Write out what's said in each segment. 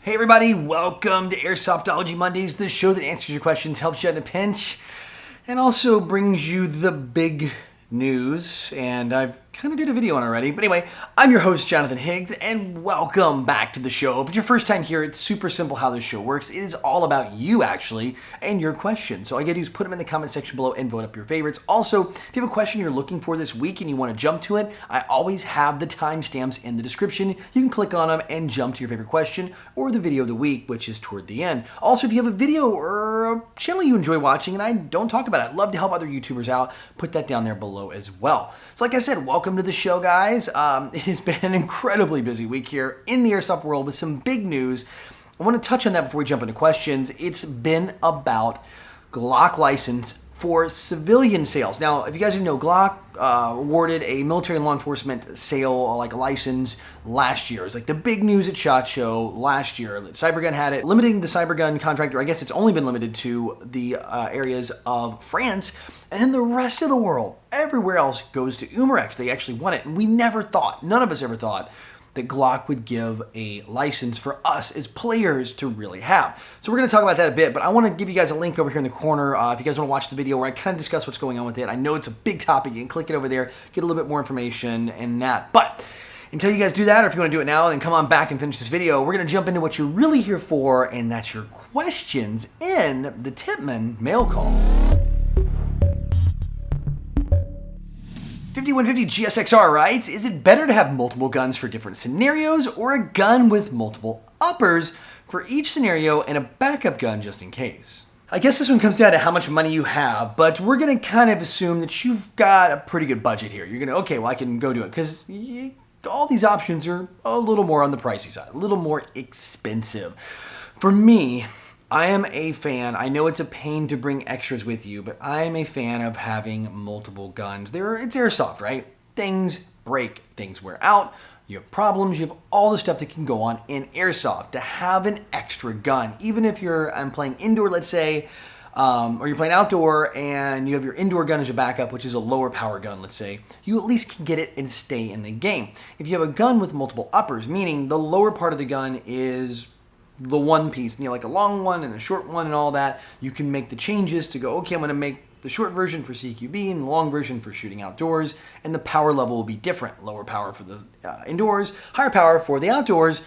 Hey everybody, welcome to Airsoftology Mondays, the show that answers your questions, helps you out in a pinch, and also brings you the big news. And I've kind of did a video on it already, but anyway, I'm your host, Jonathan Higgs, and welcome back to the show. If it's your first time here, it's super simple how this show works. It is all about you, actually, and your questions. So all you gotta do is put them in the comment section below and vote up your favorites. Also, if you have a question you're looking for this week and you want to jump to it, I always have the timestamps in the description. You can click on them and jump to your favorite question or the video of the week, which is toward the end. Also, if you have a video or a channel you enjoy watching and I don't talk about it, I'd love to help other YouTubers out, put that down there below as well. So like I said, welcome to the show, guys. It has been an incredibly busy week here in the airsoft world with some big news. I want to touch on that before we jump into questions. It's been about Glock license for civilian sales. Now, if you guys didn't know, Glock awarded a military and law enforcement sale, like a license, last year. It was like the big news at SHOT Show last year. Cybergun had it, limiting the Cybergun contract, or I guess it's only been limited to the areas of France, and then the rest of the world, everywhere else, goes to Umarex. They actually won it, and we never thought, none of us ever thought, that Glock would give a license for us as players to really have. So we're going to talk about that a bit, but I want to give you guys a link over here in the corner if you guys want to watch the video where I kind of discuss what's going on with it. I know it's a big topic. You can click it over there, get a little bit more information and that. But until you guys do that, or if you want to do it now, then come on back and finish this video. We're going to jump into what you're really here for, and that's your questions in the Tippmann mail call. 5150 GSXR writes, is it better to have multiple guns for different scenarios or a gun with multiple uppers for each scenario and a backup gun just in case? I guess this one comes down to how much money you have, but we're going to kind of assume that you've got a pretty good budget here. You're going to, okay, well, I can go do it because all these options are a little more on the pricey side, a little more expensive. For me, I am a fan, I know it's a pain to bring extras with you, but I am a fan of having multiple guns. It's airsoft, right? Things break, things wear out, you have problems, you have all the stuff that can go on in airsoft. To have an extra gun, even if I'm playing indoor, let's say, or you're playing outdoor and you have your indoor gun as your backup, which is a lower power gun, let's say, you at least can get it and stay in the game. If you have a gun with multiple uppers, meaning the lower part of the gun is the one piece, like a long one and a short one and all that, you can make the changes to go, okay, I'm going to make the short version for CQB and the long version for shooting outdoors, and the power level will be different. Lower power for the indoors, higher power for the outdoors.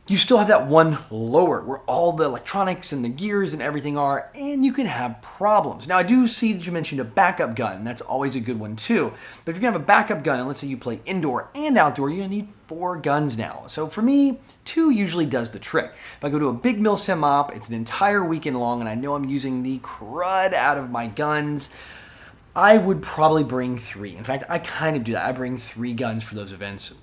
You still have that one lower where all the electronics and the gears and everything are, and you can have problems. Now, I do see that you mentioned a backup gun. That's always a good one too. But if you're gonna have a backup gun, and let's say you play indoor and outdoor, you're gonna need 4 guns now. So for me, 2 usually does the trick. If I go to a big mil sim op, it's an entire weekend long, and I know I'm using the crud out of my guns, I would probably bring 3. In fact, I kind of do that. I bring 3 guns for those events.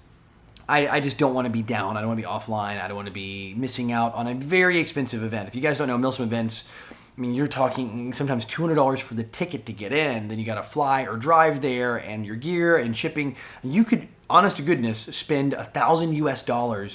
I just don't want to be down. I don't want to be offline. I don't want to be missing out on a very expensive event. If you guys don't know, Milsim events, I mean, you're talking sometimes $200 for the ticket to get in. Then you got to fly or drive there, and your gear and shipping. You could, honest to goodness, spend $1,000 US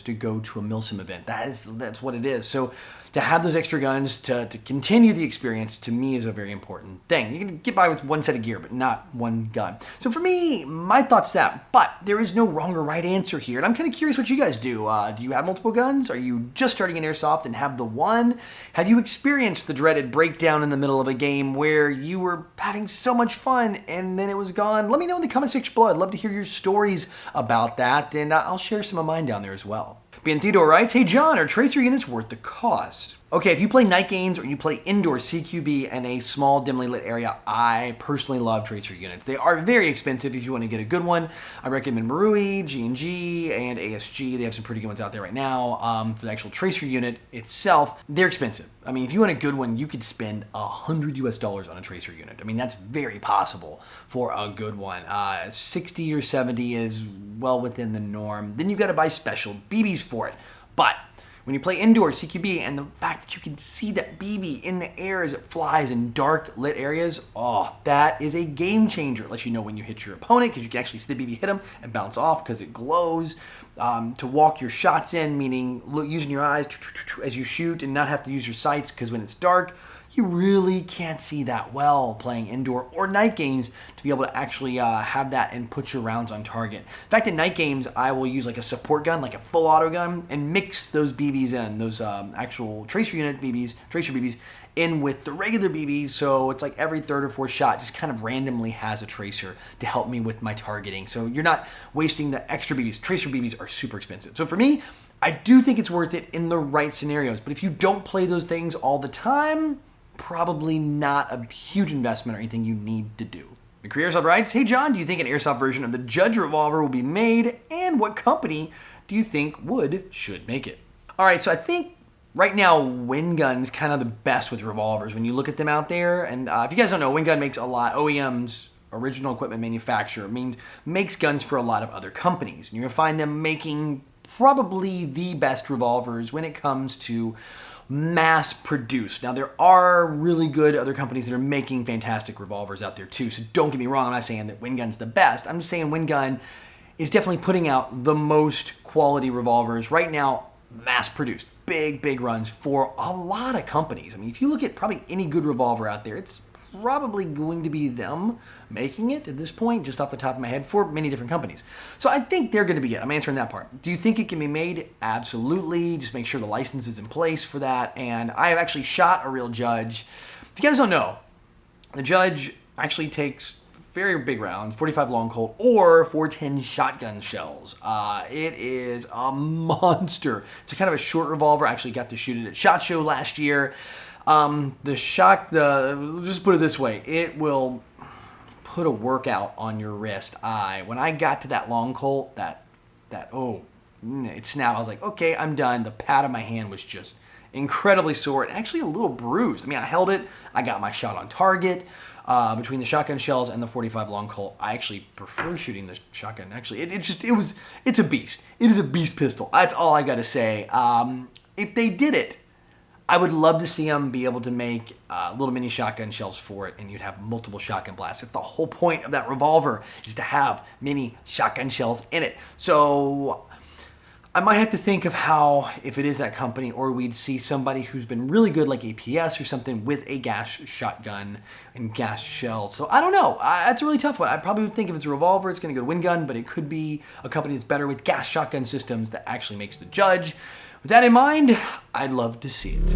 to go to a Milsim event. That's what it is. So to have those extra guns to continue the experience, to me, is a very important thing. You can get by with 1 set of gear, but not 1 gun. So for me, my thought's that, but there is no wrong or right answer here. And I'm kind of curious what you guys do. Do you have multiple guns? Are you just starting in Airsoft and have the one? Have you experienced the dreaded breakdown in the middle of a game where you were having so much fun and then it was gone? Let me know in the comment section below. I'd love to hear your stories about that, and I'll share some of mine down there as well. Ben Theodore writes, hey John, are tracer units worth the cost? Okay, if you play night games or you play indoor CQB in a small dimly lit area, I personally love tracer units. They are very expensive if you want to get a good one. I recommend Marui, G&G, and ASG. They have some pretty good ones out there right now. For the actual tracer unit itself, they're expensive. I mean, if you want a good one, you could spend $100 US on a tracer unit. I mean, that's very possible for a good one. 60 or 70 is well within the norm. Then you've got to buy special BBs for it. But when you play indoor CQB, and the fact that you can see that BB in the air as it flies in dark lit areas, oh, that is a game changer. It lets you know when you hit your opponent, because you can actually see the BB hit them and bounce off because it glows. To walk your shots in, meaning using your eyes as you shoot and not have to use your sights, because when it's dark, you really can't see that well playing indoor or night games to be able to actually have that and put your rounds on target. In fact, in night games, I will use like a support gun, like a full auto gun, and mix those BBs in, those actual tracer BBs, in with the regular BBs, so it's like every third or fourth shot just kind of randomly has a tracer to help me with my targeting. So you're not wasting the extra BBs. Tracer BBs are super expensive. So for me, I do think it's worth it in the right scenarios, but if you don't play those things all the time, probably not a huge investment or anything you need to do. McCree Airsoft writes, hey John, do you think an airsoft version of the Judge Revolver will be made, and what company do you think should make it? All right, so I think right now, Wingun's kind of the best with revolvers when you look at them out there. And if you guys don't know, Wingun makes a lot. OEM's original equipment manufacturer makes guns for a lot of other companies. And you're going to find them making probably the best revolvers when it comes to mass produced. Now, there are really good other companies that are making fantastic revolvers out there too. So don't get me wrong. I'm not saying that Wingun's the best. I'm just saying Wingun is definitely putting out the most quality revolvers right now, mass produced. Big runs for a lot of companies. I mean, if you look at probably any good revolver out there, it's probably going to be them making it at this point, just off the top of my head, for many different companies. So I think they're going to be it. I'm answering that part. Do you think it can be made? Absolutely. Just make sure the license is in place for that. And I have actually shot a real Judge. If you guys don't know, the Judge actually takes very big rounds, 45 long Colt or 410 shotgun shells. It is a monster. It's a kind of a short revolver. I actually got to shoot it at SHOT Show last year. Just put it this way, it will put a workout on your wrist. When I got to that long Colt, it snapped. I was like, okay, I'm done. The pad of my hand was just incredibly sore and actually a little bruised. I mean, I held it. I got my shot on target. Between the shotgun shells and the 45 long Colt, I actually prefer shooting the shotgun. Actually, it's a beast. It is a beast pistol. That's all I got to say. If they did it, I would love to see them be able to make little mini shotgun shells for it, and you'd have multiple shotgun blasts. If the whole point of that revolver is to have mini shotgun shells in it. So I might have to think of how, if it is that company, or we'd see somebody who's been really good like APS or something with a gas shotgun and gas shells. So I don't know. That's a really tough one. I probably would think if it's a revolver, it's going to go to Wingun, but it could be a company that's better with gas shotgun systems that actually makes the Judge. With that in mind, I'd love to see it.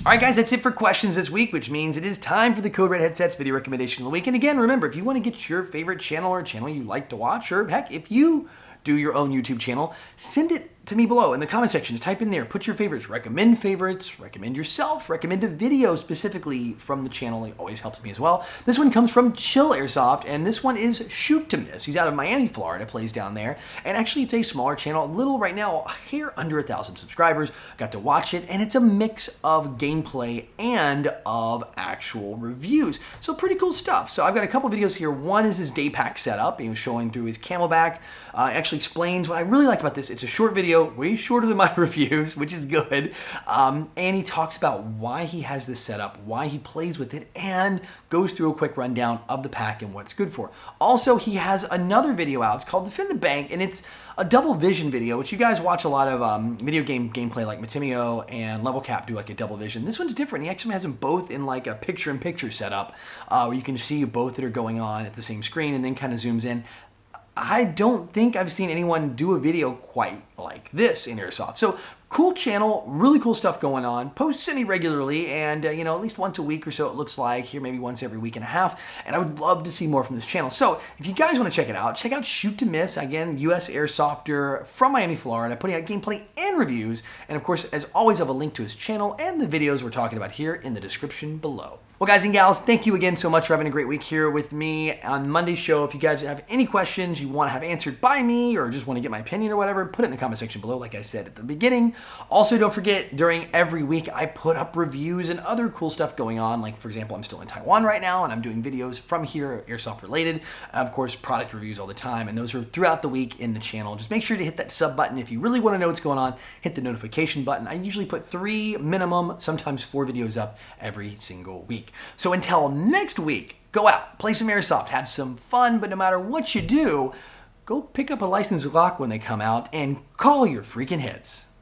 All right, guys, that's it for questions this week, which means it is time for the Code Red Headsets video recommendation of the week. And again, remember, if you want to get your favorite channel or channel you like to watch, or heck, if you do your own YouTube channel, send it to me below in the comment section. Just type in there, put your favorites, recommend yourself, recommend a video specifically from the channel. It always helps me as well. This one comes from Chill Airsoft, and this one is Shoot to Miss. He's out of Miami, Florida, plays down there. And actually, it's a smaller channel, a little right now, a hair under 1,000 subscribers. Got to watch it, and it's a mix of gameplay and of actual reviews. So pretty cool stuff. So I've got a couple videos here. One is his day pack setup. He was showing through his camelback. Actually explains what I really like about this. It's a short video, way shorter than my reviews, which is good. And he talks about why he has this setup, why he plays with it, and goes through a quick rundown of the pack and what it's good for. Also, he has another video out. It's called Defend the Bank, and it's a double vision video, which you guys watch a lot of video game gameplay like Matimio and Level Cap do like a double vision. This one's different. He actually has them both in like a picture-in-picture setup where you can see both that are going on at the same screen and then kind of zooms in. I don't think I've seen anyone do a video quite like this in Airsoft. So cool channel, really cool stuff going on. Post semi-regularly and, at least once a week or so it looks like. Here maybe once every week and a half. And I would love to see more from this channel. So if you guys want to check out Shoot to Miss. Again, US Airsofter from Miami, Florida, putting out gameplay and reviews. And of course, as always, I have a link to his channel and the videos we're talking about here in the description below. Well, guys and gals, thank you again so much for having a great week here with me on Monday's show. If you guys have any questions you want to have answered by me or just want to get my opinion or whatever, put it in the comment section below, like I said at the beginning. Also, don't forget, during every week, I put up reviews and other cool stuff going on. Like, for example, I'm still in Taiwan right now, and I'm doing videos from here, Airsoft related. Of course, product reviews all the time, and those are throughout the week in the channel. Just make sure to hit that sub button. If you really want to know what's going on, hit the notification button. I usually put 3 minimum, sometimes 4 videos up every single week. So until next week, go out, play some Airsoft, have some fun, but no matter what you do, go pick up a licensed Glock when they come out and call your freaking hits.